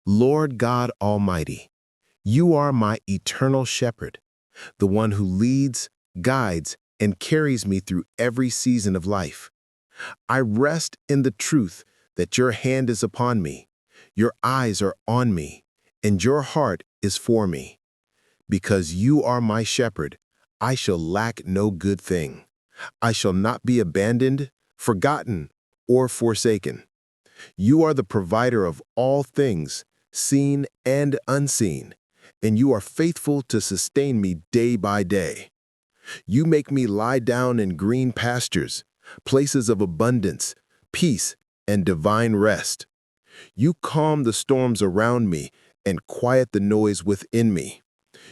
Lord God Almighty, you are my eternal shepherd, the one who leads, guides, and carries me through every season of life. I rest in the truth that your hand is upon me, your eyes are on me, and your heart is for me. Because you are my shepherd, I shall lack no good thing. I shall not be abandoned, forgotten, or forsaken. You are the provider of all things, seen and unseen, and you are faithful to sustain me day by day. You make me lie down in green pastures, places of abundance, peace, and divine rest. You calm the storms around me and quiet the noise within me.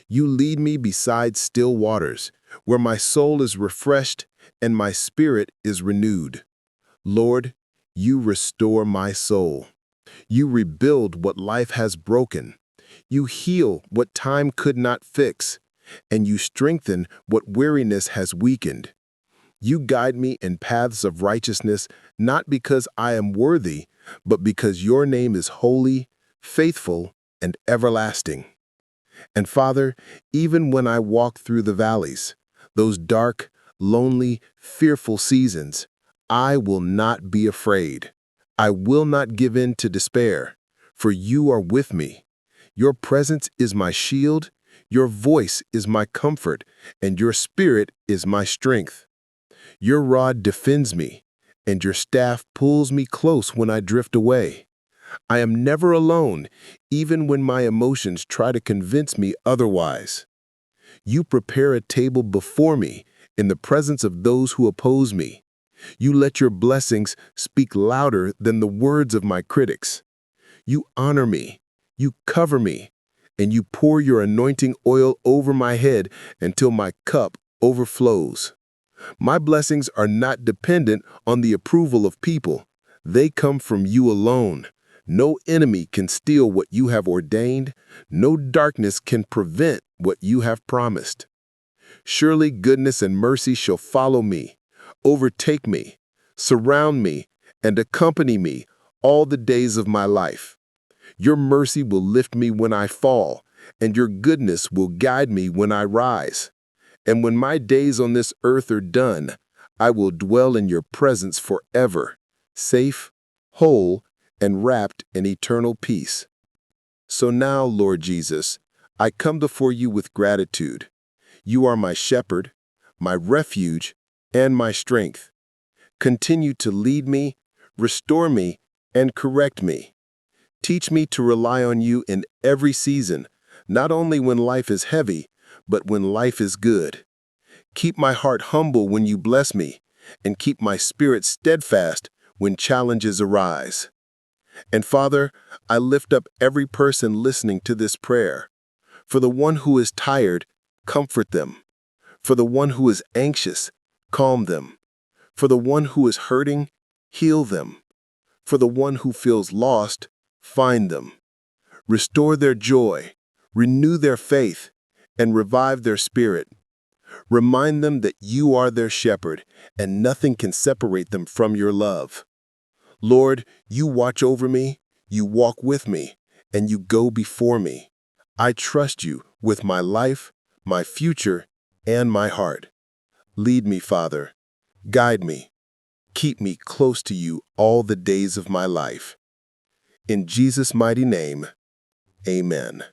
You lead me beside still waters, where my soul is refreshed and my spirit is renewed. Lord, you restore my soul. You rebuild what life has broken. You heal what time could not fix, and you strengthen what weariness has weakened. You guide me in paths of righteousness, not because I am worthy, but because your name is holy, faithful, and everlasting. And Father, even when I walk through the valleys, those dark, lonely, fearful seasons, I will not be afraid. I will not give in to despair, for you are with me. Your presence is my shield, your voice is my comfort, and your spirit is my strength. Your rod defends me, and your staff pulls me close when I drift away. I am never alone, even when my emotions try to convince me otherwise. You prepare a table before me in the presence of those who oppose me. You let your blessings speak louder than the words of my critics. You honor me, you cover me, and you pour your anointing oil over my head until my cup overflows. My blessings are not dependent on the approval of people. They come from you alone. No enemy can steal what you have ordained. No darkness can prevent what you have promised. Surely goodness and mercy shall follow me, overtake me, surround me, and accompany me all the days of my life. Your mercy will lift me when I fall, and your goodness will guide me when I rise. And when my days on this earth are done, I will dwell in your presence forever, safe, whole, and wrapped in eternal peace. So now, Lord Jesus, I come before you with gratitude. You are my shepherd, my refuge, and my strength. Continue to lead me, restore me, and correct me. Teach me to rely on you in every season, not only when life is heavy, but when life is good. Keep my heart humble when you bless me, and keep my spirit steadfast when challenges arise. And Father, I lift up every person listening to this prayer. For the one who is tired, comfort them. For the one who is anxious, calm them. For the one who is hurting, heal them. For the one who feels lost, find them. Restore their joy, renew their faith, and revive their spirit. Remind them that you are their shepherd, and nothing can separate them from your love. Lord, you watch over me, you walk with me, and you go before me. I trust you with my life, my future, and my heart. Lead me, Father. Guide me. Keep me close to you all the days of my life. In Jesus' mighty name, amen.